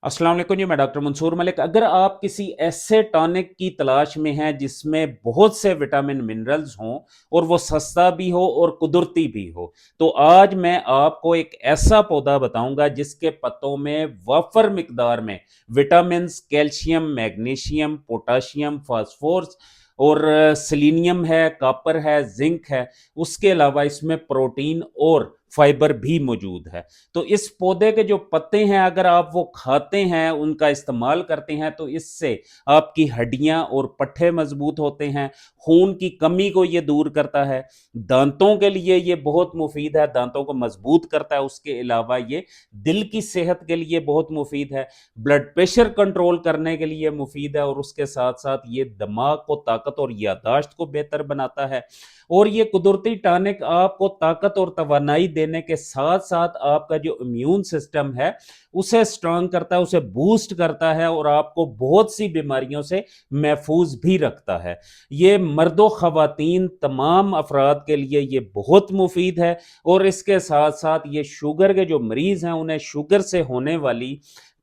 अस्सलाम वालेकुम जी। मैं डॉक्टर मंसूर मलिक। अगर आप किसी ऐसे टॉनिक की तलाश में हैं जिसमें बहुत से विटामिन मिनरल्स हों और वो सस्ता भी हो और कुदरती भी हो, तो आज मैं आपको एक ऐसा पौधा बताऊंगा जिसके पत्तों में वाफर मिकदार में vitamins, calcium, magnesium, potassium, phosphorus और सेलेनियम है, कॉपर है, जिंक है। उसके अलावा इसमें प्रोटीन और फाइबर भी मौजूद है। तो इस पौधे के जो पत्ते हैं, अगर आप वो खाते हैं, उनका इस्तेमाल करते हैं, तो इससे आपकी हड्डियां और पट्टे मजबूत होते हैं। खून की कमी को ये दूर करता है। दांतों के लिए ये बहुत मुफीद है, दांतों को मजबूत करता है। उसके अलावा ये दिल की सेहत के लिए बहुत मुफीद है, ब्लड प्रेशर कंट्रोल करने के लिए मुफीद है, और उसके साथ साथ ये दिमाग को ताकत और यादाश्त को बेहतर बनाता है। और ये कुदरती टॉनिक आपको ताकत और तवानाई देने के साथ साथ आपका जो इम्यून सिस्टम है उसे स्ट्रांग करता है, उसे बूस्ट करता है, और आपको बहुत सी बीमारियों से महफूज भी रखता है। ये मर्दो ख़वातीन तमाम अफराद के लिए ये बहुत मुफीद है। और इसके साथ साथ ये शुगर के जो मरीज़ हैं उन्हें शुगर से होने वाली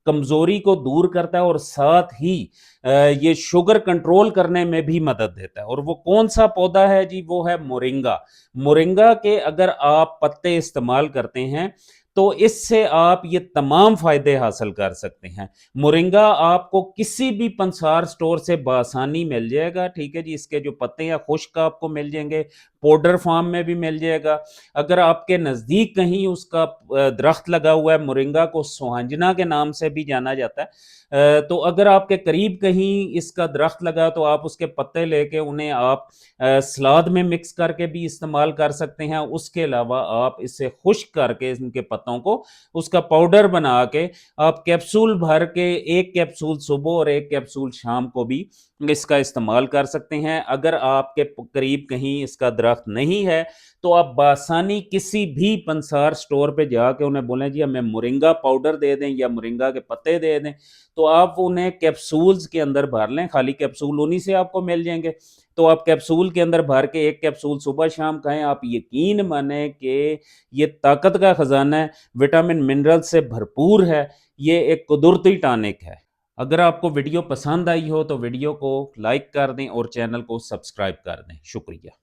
कमज़ोरी को दूर करता है, और साथ ही ये शुगर कंट्रोल करने में भी मदद देता है। और वो कौन सा पौधा है जी? वो है मोरिंगा। मोरिंगा के अगर आप पत्ते इस्तेमाल करते हैं तो इससे आप ये तमाम फायदे हासिल कर सकते हैं। मोरिंगा आपको किसी भी पंसार स्टोर से बआसानी मिल जाएगा, ठीक है जी। इसके जो पत्ते हैं खुश्क आपको मिल जाएंगे, पाउडर फॉर्म में भी मिल जाएगा। अगर आपके नज़दीक कहीं उसका दरख्त लगा हुआ है, मोरिंगा को सुहांजना के नाम से भी जाना जाता है, तो अगर आपके करीब कहीं इसका दरख्त लगा तो आप उसके पत्ते लेके उन्हें आप सलाद में मिक्स करके भी इस्तेमाल कर सकते हैं। उसके अलावा आप इसे खुश्क करके इनके पत्तों को उसका पाउडर बना के आप कैप्सूल भर के, एक कैप्सूल सुबह और एक कैप्सूल शाम को भी इसका इस्तेमाल कर सकते हैं। अगर आपके करीब कहीं इसका दरख्त नहीं है तो आप बासानी किसी भी पंसार स्टोर पे जाके उन्हें बोलें जी हमें मोरिंगा पाउडर दे दें या मोरिंगा के पत्ते दे दें, तो आप उन्हें कैप्सूल्स के अंदर भर लें। खाली कैप्सूल उन्हीं से आपको मिल जाएंगे। तो आप कैप्सूल के अंदर भर के एक कैप्सूल सुबह शाम खाएं। आप यकीन माने कि ये ताकत का खजाना है, विटामिन मिनरल से भरपूर है। ये एक कुदरती टॉनिक है। अगर आपको वीडियो पसंद आई हो तो वीडियो को लाइक कर दें और चैनल को सब्सक्राइब कर दें। शुक्रिया।